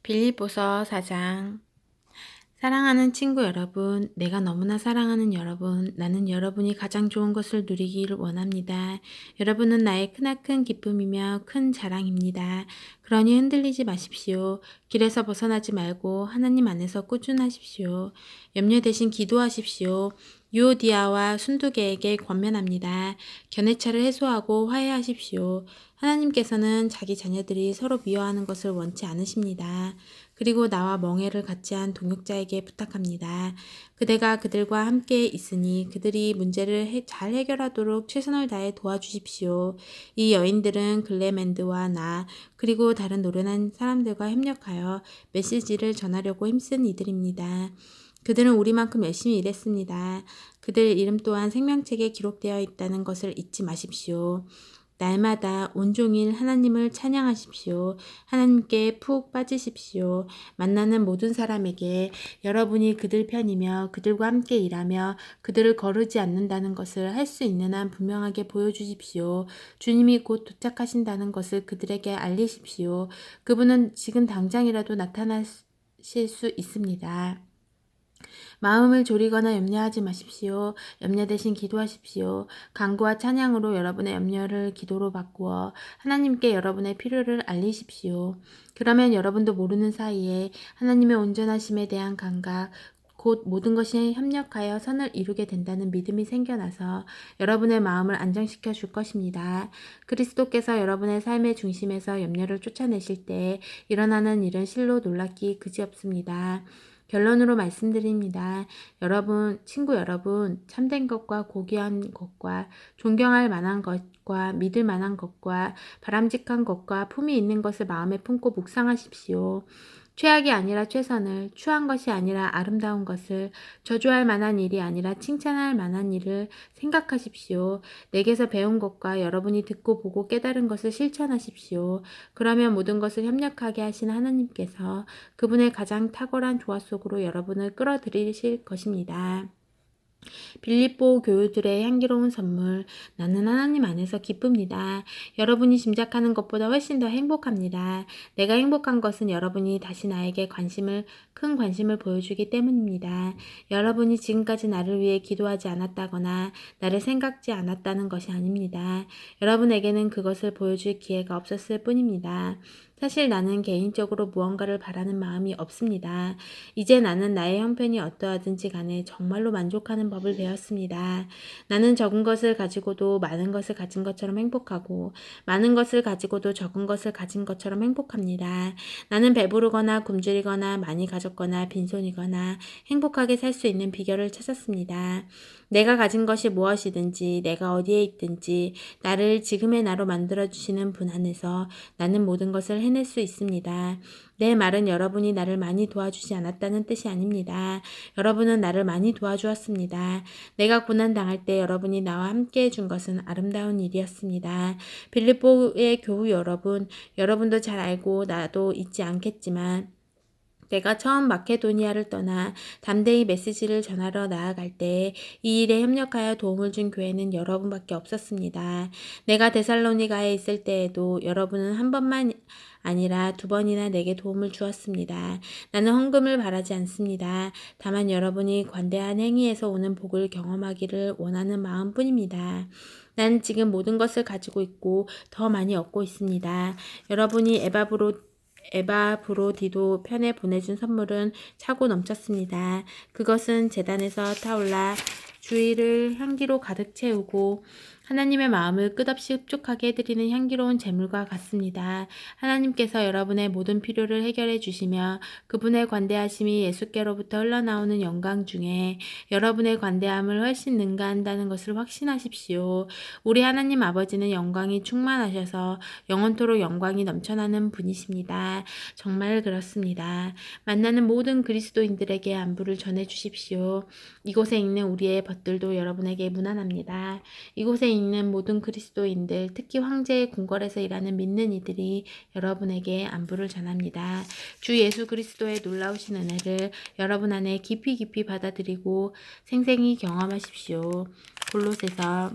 빌립보서 4장. 사랑하는 친구 여러분, 내가 너무나 사랑하는 여러분, 나는 여러분이 가장 좋은 것을 누리기를 원합니다. 여러분은 나의 크나큰 기쁨이며 큰 자랑입니다. 그러니 흔들리지 마십시오. 길에서 벗어나지 말고 하나님 안에서 꾸준하십시오. 염려 대신 기도하십시오. 유오디아와 순두계에게 권면합니다. 견해차를 해소하고 화해하십시오. 하나님께서는 자기 자녀들이 서로 미워하는 것을 원치 않으십니다. 그리고 나와 멍해를 같이 한 동역자에게 부탁합니다. 그대가 그들과 함께 있으니 그들이 문제를 잘 해결하도록 최선을 다해 도와주십시오. 이 여인들은 글레멘드와 나 그리고 다른 노련한 사람들과 협력하여 메시지를 전하려고 힘쓴 이들입니다. 그들은 우리만큼 열심히 일했습니다. 그들 이름 또한 생명책에 기록되어 있다는 것을 잊지 마십시오. 날마다 온종일 하나님을 찬양하십시오. 하나님께 푹 빠지십시오. 만나는 모든 사람에게 여러분이 그들 편이며 그들과 함께 일하며 그들을 거르지 않는다는 것을 할 수 있는 한 분명하게 보여주십시오. 주님이 곧 도착하신다는 것을 그들에게 알리십시오. 그분은 지금 당장이라도 나타나실 수 있습니다. 마음을 졸이거나 염려하지 마십시오. 염려 대신 기도하십시오. 간구와 찬양으로 여러분의 염려를 기도로 바꾸어 하나님께 여러분의 필요를 알리십시오. 그러면 여러분도 모르는 사이에 하나님의 온전하심에 대한 감각, 곧 모든 것이 협력하여 선을 이루게 된다는 믿음이 생겨나서 여러분의 마음을 안정시켜 줄 것입니다. 그리스도께서 여러분의 삶의 중심에서 염려를 쫓아내실 때 일어나는 일은 실로 놀랍기 그지없습니다. 결론으로 말씀드립니다. 친구 여러분, 참된 것과 고귀한 것과 존경할 만한 것과 믿을 만한 것과 바람직한 것과 품이 있는 것을 마음에 품고 묵상하십시오. 최악이 아니라 최선을, 추한 것이 아니라 아름다운 것을, 저주할 만한 일이 아니라 칭찬할 만한 일을 생각하십시오. 내게서 배운 것과 여러분이 듣고 보고 깨달은 것을 실천하십시오. 그러면 모든 것을 협력하게 하신 하나님께서 그분의 가장 탁월한 조화 속으로 여러분을 끌어들이실 것입니다. 빌립보 교우들의 향기로운 선물, 나는 하나님 안에서 기쁩니다. 여러분이 짐작하는 것보다 훨씬 더 행복합니다. 내가 행복한 것은 여러분이 다시 나에게 큰 관심을 보여주기 때문입니다. 여러분이 지금까지 나를 위해 기도하지 않았다거나 나를 생각지 않았다는 것이 아닙니다. 여러분에게는 그것을 보여줄 기회가 없었을 뿐입니다. 사실 나는 개인적으로 무언가를 바라는 마음이 없습니다. 이제 나는 나의 형편이 어떠하든지 간에 정말로 만족하는 법을 배웠습니다. 나는 적은 것을 가지고도 많은 것을 가진 것처럼 행복하고 많은 것을 가지고도 적은 것을 가진 것처럼 행복합니다. 나는 배부르거나 굶주리거나 많이 가졌거나 빈손이거나 행복하게 살 수 있는 비결을 찾았습니다. 내가 가진 것이 무엇이든지 내가 어디에 있든지 나를 지금의 나로 만들어주시는 분 안에서 나는 모든 것을 해낼 수 있습니다. 내 말은 여러분이 나를 많이 도와주지 않았다는 뜻이 아닙니다. 여러분은 나를 많이 도와주었습니다. 내가 고난당할 때 여러분이 나와 함께 해준 것은 아름다운 일이었습니다. 빌립보의 교우 여러분, 여러분도 잘 알고 나도 잊지 않겠지만 내가 처음 마케도니아를 떠나 담대히 메시지를 전하러 나아갈 때 이 일에 협력하여 도움을 준 교회는 여러분밖에 없었습니다. 내가 데살로니가에 있을 때에도 여러분은 한 번만 아니라 두 번이나 내게 도움을 주었습니다. 나는 헌금을 바라지 않습니다. 다만 여러분이 관대한 행위에서 오는 복을 경험하기를 원하는 마음뿐입니다. 나는 지금 모든 것을 가지고 있고 더 많이 얻고 있습니다. 여러분이 에바브로디도 편에 보내준 선물은 차고 넘쳤습니다. 그것은 제단에서 타올라 주위를 향기로 가득 채우고 하나님의 마음을 끝없이 흡족하게 해드리는 향기로운 제물과 같습니다. 하나님께서 여러분의 모든 필요를 해결해 주시며 그분의 관대하심이 예수께로부터 흘러나오는 영광 중에 여러분의 관대함을 훨씬 능가한다는 것을 확신하십시오. 우리 하나님 아버지는 영광이 충만하셔서 영원토록 영광이 넘쳐나는 분이십니다. 정말 그렇습니다. 만나는 모든 그리스도인들에게 안부를 전해주십시오. 이곳에 있는 우리의 벗들도 여러분에게 무난합니다. 이곳에 있는 모든 그리스도인들, 특히 황제의 궁궐에서 일하는 믿는 이들이 여러분에게 안부를 전합니다. 주 예수 그리스도의 놀라우신 은혜를 여러분 안에 깊이 받아들이고 생생히 경험하십시오. 골로새서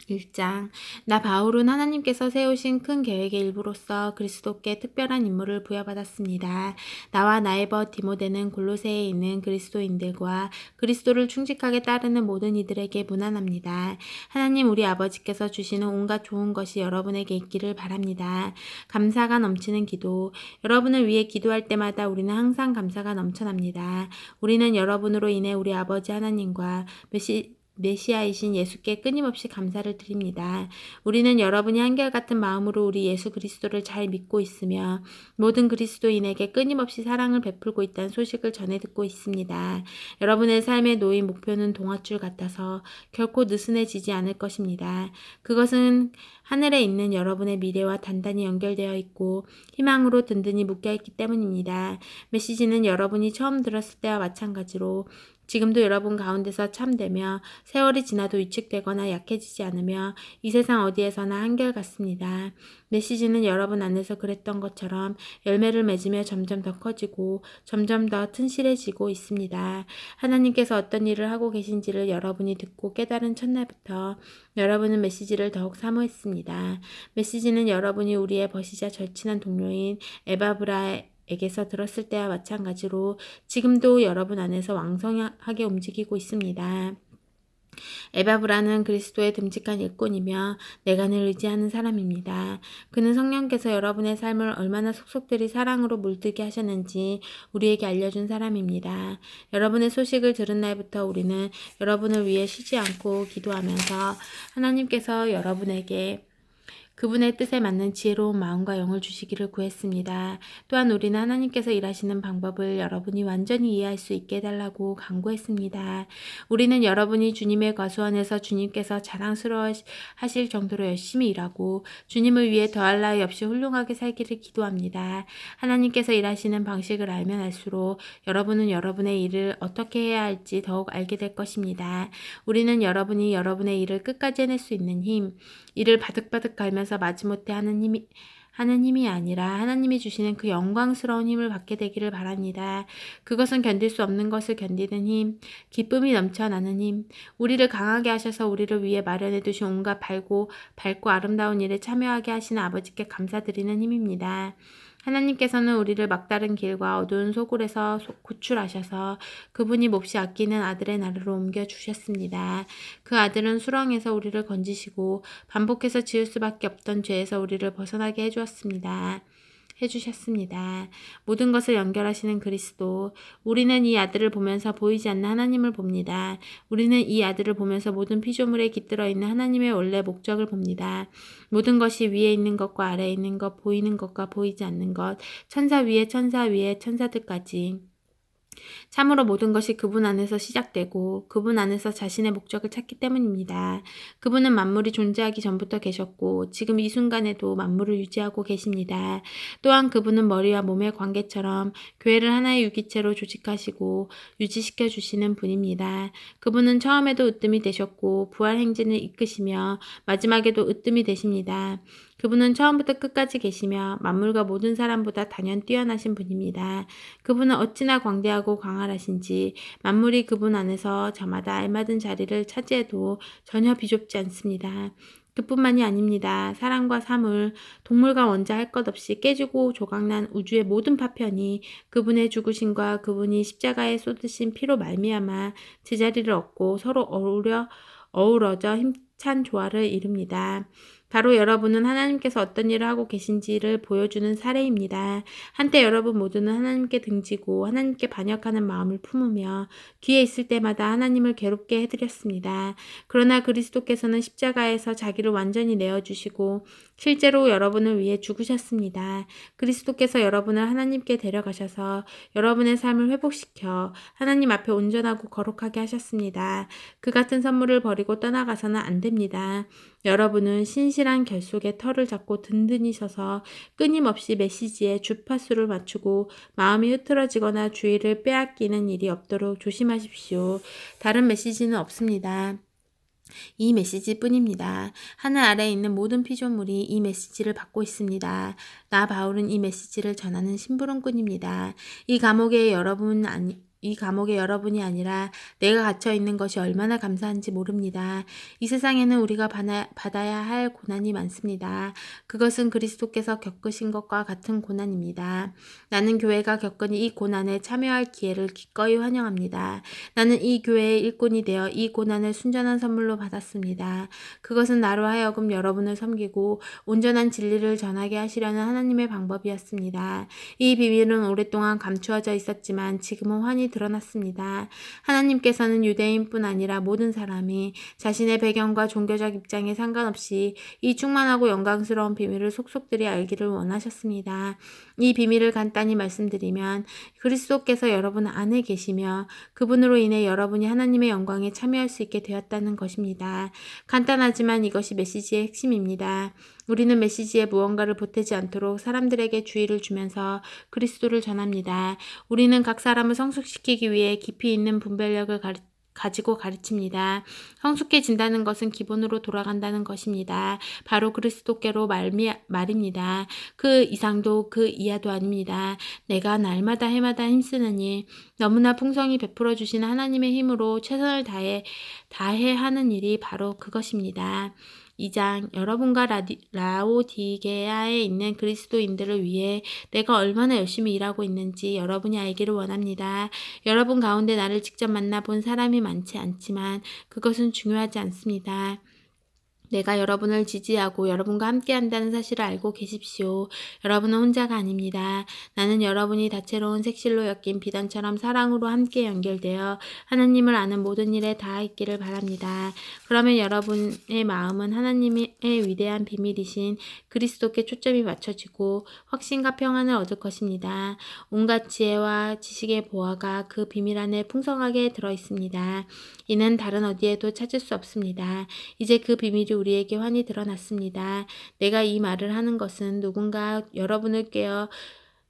1장. 나 바울은 하나님께서 세우신 큰 계획의 일부로서 그리스도께 특별한 임무를 부여받았습니다. 나와 나의 벗 디모데는 골로새에 있는 그리스도인들과 그리스도를 충직하게 따르는 모든 이들에게 문안합니다. 하나님 우리 아버지께서 주시는 온갖 좋은 것이 여러분에게 있기를 바랍니다. 감사가 넘치는 기도. 여러분을 위해 기도할 때마다 우리는 항상 감사가 넘쳐납니다. 우리는 여러분으로 인해 우리 아버지 하나님과 메시아이신 예수께 끊임없이 감사를 드립니다. 우리는 여러분이 한결같은 마음으로 우리 예수 그리스도를 잘 믿고 있으며 모든 그리스도인에게 끊임없이 사랑을 베풀고 있다는 소식을 전해 듣고 있습니다. 여러분의 삶의 놓인 목표는 동아줄 같아서 결코 느슨해지지 않을 것입니다. 그것은 하늘에 있는 여러분의 미래와 단단히 연결되어 있고 희망으로 든든히 묶여있기 때문입니다. 메시지는 여러분이 처음 들었을 때와 마찬가지로 지금도 여러분 가운데서 참되며 세월이 지나도 위축되거나 약해지지 않으며 이 세상 어디에서나 한결같습니다. 메시지는 여러분 안에서 그랬던 것처럼 열매를 맺으며 점점 더 커지고 점점 더 튼실해지고 있습니다. 하나님께서 어떤 일을 하고 계신지를 여러분이 듣고 깨달은 첫날부터 여러분은 메시지를 더욱 사모했습니다. 메시지는 여러분이 우리의 벗이자 절친한 동료인 에바브라에게서 들었을 때와 마찬가지로 지금도 여러분 안에서 왕성하게 움직이고 있습니다. 에바브라는 그리스도의 듬직한 일꾼이며 내간을 의지하는 사람입니다. 그는 성령께서 여러분의 삶을 얼마나 속속들이 사랑으로 물들게 하셨는지 우리에게 알려준 사람입니다. 여러분의 소식을 들은 날부터 우리는 여러분을 위해 쉬지 않고 기도하면서 하나님께서 여러분에게 그분의 뜻에 맞는 지혜로운 마음과 영을 주시기를 구했습니다. 또한 우리는 하나님께서 일하시는 방법을 여러분이 완전히 이해할 수 있게 해달라고 간구했습니다. 우리는 여러분이 주님의 과수원에서 주님께서 자랑스러워 하실 정도로 열심히 일하고 주님을 위해 더할 나위 없이 훌륭하게 살기를 기도합니다. 하나님께서 일하시는 방식을 알면 알수록 여러분은 여러분의 일을 어떻게 해야 할지 더욱 알게 될 것입니다. 우리는 여러분이 여러분의 일을 끝까지 해낼 수 있는 힘, 이를 바득바득 갈면서 마지못해 하는 힘이 아니라 하나님이 주시는 그 영광스러운 힘을 받게 되기를 바랍니다. 그것은 견딜 수 없는 것을 견디는 힘, 기쁨이 넘쳐나는 힘, 우리를 강하게 하셔서 우리를 위해 마련해 두신 온갖 밝고 아름다운 일에 참여하게 하시는 아버지께 감사드리는 힘입니다. 하나님께서는 우리를 막다른 길과 어두운 소굴에서 구출하셔서 그분이 몹시 아끼는 아들의 나라로 옮겨주셨습니다. 그 아들은 수렁에서 우리를 건지시고 반복해서 지을 수밖에 없던 죄에서 우리를 벗어나게 해주셨습니다. 모든 것을 연결하시는 그리스도. 우리는 이 아들을 보면서 보이지 않는 하나님을 봅니다. 우리는 이 아들을 보면서 모든 피조물에 깃들어 있는 하나님의 원래 목적을 봅니다. 모든 것이 위에 있는 것과 아래에 있는 것, 보이는 것과 보이지 않는 것, 천사 위에 천사들까지. 참으로 모든 것이 그분 안에서 시작되고 그분 안에서 자신의 목적을 찾기 때문입니다. 그분은 만물이 존재하기 전부터 계셨고 지금 이 순간에도 만물을 유지하고 계십니다. 또한 그분은 머리와 몸의 관계처럼 교회를 하나의 유기체로 조직하시고 유지시켜 주시는 분입니다. 그분은 처음에도 으뜸이 되셨고 부활 행진을 이끄시며 마지막에도 으뜸이 되십니다. 그분은 처음부터 끝까지 계시며 만물과 모든 사람보다 단연 뛰어나신 분입니다. 그분은 어찌나 광대하고 광활하신지 만물이 그분 안에서 저마다 알맞은 자리를 차지해도 전혀 비좁지 않습니다. 그뿐만이 아닙니다. 사랑과 사물, 동물과 원자 할 것 없이 깨지고 조각난 우주의 모든 파편이 그분의 죽으심과 그분이 십자가에 쏟으신 피로 말미암아 제자리를 얻고 서로 어우러져 힘찬 조화를 이룹니다. 바로 여러분은 하나님께서 어떤 일을 하고 계신지를 보여주는 사례입니다. 한때 여러분 모두는 하나님께 등지고 하나님께 반역하는 마음을 품으며 귀에 있을 때마다 하나님을 괴롭게 해드렸습니다. 그러나 그리스도께서는 십자가에서 자기를 완전히 내어주시고 실제로 여러분을 위해 죽으셨습니다. 그리스도께서 여러분을 하나님께 데려가셔서 여러분의 삶을 회복시켜 하나님 앞에 온전하고 거룩하게 하셨습니다. 그 같은 선물을 버리고 떠나가서는 안 됩니다. 여러분은 신실한 결속의 털을 잡고 든든히 서서 끊임없이 메시지에 주파수를 맞추고 마음이 흐트러지거나 주의를 빼앗기는 일이 없도록 조심하십시오. 다른 메시지는 없습니다. 이 메시지뿐입니다. 하늘 아래에 있는 모든 피조물이 이 메시지를 받고 있습니다. 나 바울은 이 메시지를 전하는 심부름꾼입니다. 이 감옥에 여러분 이 감옥에 여러분이 아니라 내가 갇혀 있는 것이 얼마나 감사한지 모릅니다. 이 세상에는 우리가 받아야 할 고난이 많습니다. 그것은 그리스도께서 겪으신 것과 같은 고난입니다. 나는 교회가 겪은 이 고난에 참여할 기회를 기꺼이 환영합니다. 나는 이 교회의 일꾼이 되어 이 고난을 순전한 선물로 받았습니다. 그것은 나로 하여금 여러분을 섬기고 온전한 진리를 전하게 하시려는 하나님의 방법이었습니다. 이 비밀은 오랫동안 감추어져 있었지만 지금은 환히 드러났습니다. 하나님께서는 유대인뿐 아니라 모든 사람이 자신의 배경과 종교적 입장에 상관없이 이 충만하고 영광스러운 비밀을 속속들이 알기를 원하셨습니다. 이 비밀을 간단히 말씀드리면 그리스도께서 여러분 안에 계시며 그분으로 인해 여러분이 하나님의 영광에 참여할 수 있게 되었다는 것입니다. 간단하지만 이것이 메시지의 핵심입니다. 우리는 메시지에 무언가를 보태지 않도록 사람들에게 주의를 주면서 그리스도를 전합니다. 우리는 각 사람을 성숙시키기 위해 깊이 있는 분별력을 가지고 가르칩니다. 성숙해진다는 것은 기본으로 돌아간다는 것입니다. 바로 그리스도께로 말입니다. 그 이상도 그 이하도 아닙니다. 내가 날마다 해마다 힘쓰는 일, 너무나 풍성히 베풀어 주시는 하나님의 힘으로 최선을 다해 하는 일이 바로 그것입니다. 2장 여러분과 라오디게아에 있는 그리스도인들을 위해 내가 얼마나 열심히 일하고 있는지 여러분이 알기를 원합니다. 여러분 가운데 나를 직접 만나본 사람이 많지 않지만 그것은 중요하지 않습니다. 내가 여러분을 지지하고 여러분과 함께한다는 사실을 알고 계십시오. 여러분은 혼자가 아닙니다. 나는 여러분이 다채로운 색실로 엮인 비단처럼 사랑으로 함께 연결되어 하나님을 아는 모든 일에 닿아있기를 바랍니다. 그러면 여러분의 마음은 하나님의 위대한 비밀이신 그리스도께 초점이 맞춰지고 확신과 평안을 얻을 것입니다. 온갖 지혜와 지식의 보화가 그 비밀 안에 풍성하게 들어있습니다. 이는 다른 어디에도 찾을 수 없습니다. 이제 그 비밀이 우리에게 환히 드러났습니다. 내가 이 말을 하는 것은 누군가 여러분을 깨어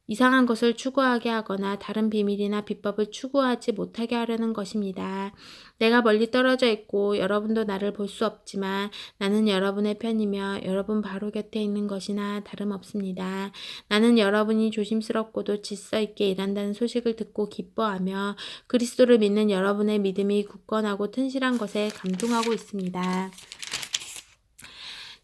이상한 것을 추구하게 하거나 다른 비밀이나 비법을 추구하지 못하게 하려는 것입니다. 내가 멀리 떨어져 있고 여러분도 나를 볼 수 없지만 나는 여러분의 편이며 여러분 바로 곁에 있는 것이나 다름없습니다. 나는 여러분이 조심스럽고도 질서 있게 일한다는 소식을 듣고 기뻐하며 그리스도를 믿는 여러분의 믿음이 굳건하고 튼실한 것에 감동하고 있습니다.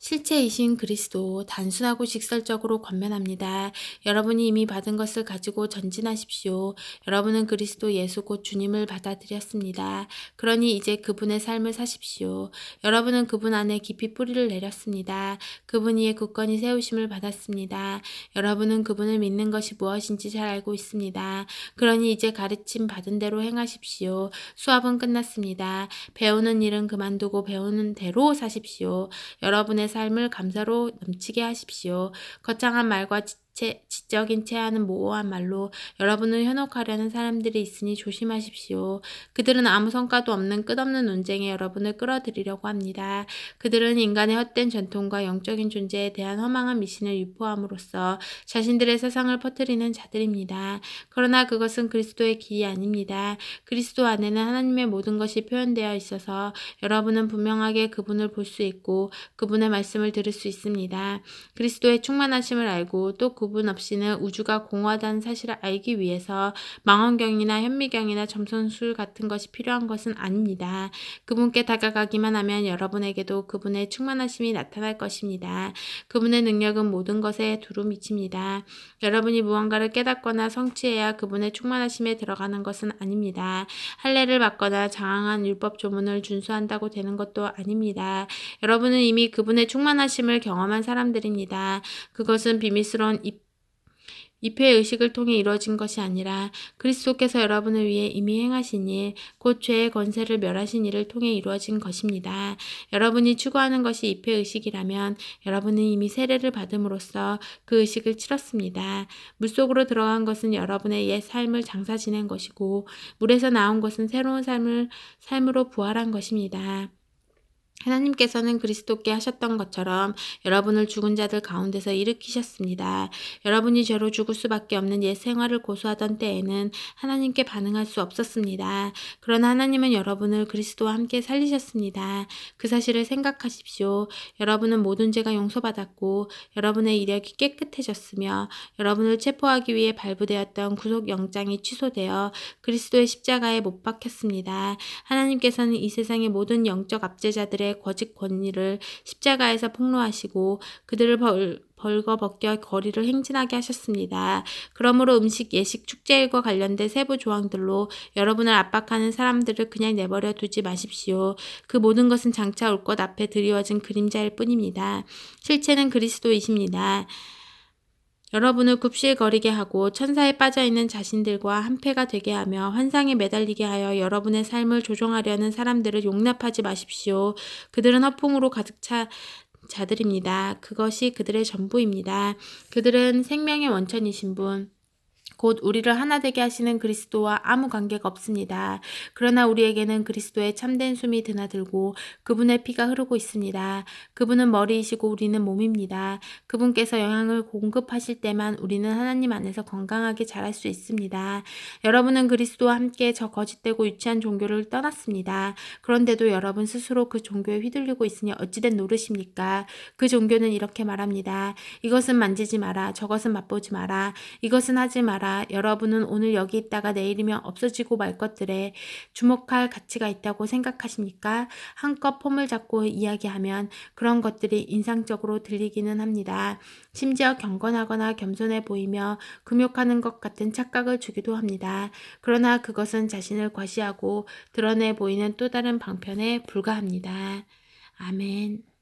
실체이신 그리스도, 단순하고 직설적으로 권면합니다. 여러분이 이미 받은 것을 가지고 전진하십시오. 여러분은 그리스도 예수 곧 주님을 받아들였습니다. 그러니 이제 그분의 삶을 사십시오. 여러분은 그분 안에 깊이 뿌리를 내렸습니다. 그분 위에 굳건히 세우심을 받았습니다. 여러분은 그분을 믿는 것이 무엇인지 잘 알고 있습니다. 그러니 이제 가르침 받은 대로 행하십시오. 수업은 끝났습니다. 배우는 일은 그만두고 배우는 대로 사십시오. 여러분의 삶을 감사로 넘치게 하십시오. 거창한 말과 지적인 체하는 모호한 말로 여러분을 현혹하려는 사람들이 있으니 조심하십시오. 그들은 아무 성과도 없는 끝없는 논쟁에 여러분을 끌어들이려고 합니다. 그들은 인간의 헛된 전통과 영적인 존재에 대한 허망한 미신을 유포함으로써 자신들의 세상을 퍼뜨리는 자들입니다. 그러나 그것은 그리스도의 길이 아닙니다. 그리스도 안에는 하나님의 모든 것이 표현되어 있어서 여러분은 분명하게 그분을 볼 수 있고 그분의 말씀을 들을 수 있습니다. 그리스도의 충만하심을 알고 또 그분 없이는 우주가 공허하다는 사실을 알기 위해서 망원경이나 현미경이나 점선술 같은 것이 필요한 것은 아닙니다. 그분께 다가가기만 하면 여러분에게도 그분의 충만하심이 나타날 것입니다. 그분의 능력은 모든 것에 두루 미칩니다. 여러분이 무언가를 깨닫거나 성취해야 그분의 충만하심에 들어가는 것은 아닙니다. 할례를 받거나 장황한 율법 조문을 준수한다고 되는 것도 아닙니다. 여러분은 이미 그분의 충만하심을 경험한 사람들입니다. 그것은 비밀스러운 입회 의식을 통해 이루어진 것이 아니라 그리스도께서 여러분을 위해 이미 행하신 일, 곧 죄의 권세를 멸하신 일을 통해 이루어진 것입니다. 여러분이 추구하는 것이 입회 의식이라면 여러분은 이미 세례를 받음으로써 그 의식을 치렀습니다. 물속으로 들어간 것은 여러분의 옛 삶을 장사 지낸 것이고 물에서 나온 것은 새로운 삶으로 부활한 것입니다. 하나님께서는 그리스도께 하셨던 것처럼 여러분을 죽은 자들 가운데서 일으키셨습니다. 여러분이 죄로 죽을 수밖에 없는 옛 생활을 고수하던 때에는 하나님께 반응할 수 없었습니다. 그러나 하나님은 여러분을 그리스도와 함께 살리셨습니다. 그 사실을 생각하십시오. 여러분은 모든 죄가 용서받았고 여러분의 이력이 깨끗해졌으며 여러분을 체포하기 위해 발부되었던 구속영장이 취소되어 그리스도의 십자가에 못 박혔습니다. 하나님께서는 이 세상의 모든 영적 압제자들의 거짓 권위를 십자가에서 폭로하시고 그들을 벌거벗겨 거리를 행진하게 하셨습니다. 그러므로 음식, 예식, 축제일과 관련된 세부 조항들로 여러분을 압박하는 사람들을 그냥 내버려 두지 마십시오. 그 모든 것은 장차 올 것 앞에 드리워진 그림자일 뿐입니다. 실체는 그리스도이십니다. 여러분을 굽실거리게 하고 천사에 빠져있는 자신들과 한패가 되게 하며 환상에 매달리게 하여 여러분의 삶을 조종하려는 사람들을 용납하지 마십시오. 그들은 허풍으로 가득 차 자들입니다. 그것이 그들의 전부입니다. 그들은 생명의 원천이신 분, 곧 우리를 하나 되게 하시는 그리스도와 아무 관계가 없습니다. 그러나 우리에게는 그리스도의 참된 숨이 드나들고 그분의 피가 흐르고 있습니다. 그분은 머리이시고 우리는 몸입니다. 그분께서 영향을 공급하실 때만 우리는 하나님 안에서 건강하게 자랄 수 있습니다. 여러분은 그리스도와 함께 저 거짓되고 유치한 종교를 떠났습니다. 그런데도 여러분 스스로 그 종교에 휘둘리고 있으니 어찌된 노릇입니까? 그 종교는 이렇게 말합니다. 이것은 만지지 마라. 저것은 맛보지 마라. 이것은 하지 마라. 여러분은 오늘 여기 있다가 내일이면 없어지고 말 것들에 주목할 가치가 있다고 생각하십니까? 한껏 폼을 잡고 이야기하면 그런 것들이 인상적으로 들리기는 합니다. 심지어 경건하거나 겸손해 보이며 금욕하는 것 같은 착각을 주기도 합니다. 그러나 그것은 자신을 과시하고 드러내 보이는 또 다른 방편에 불과합니다. 아멘.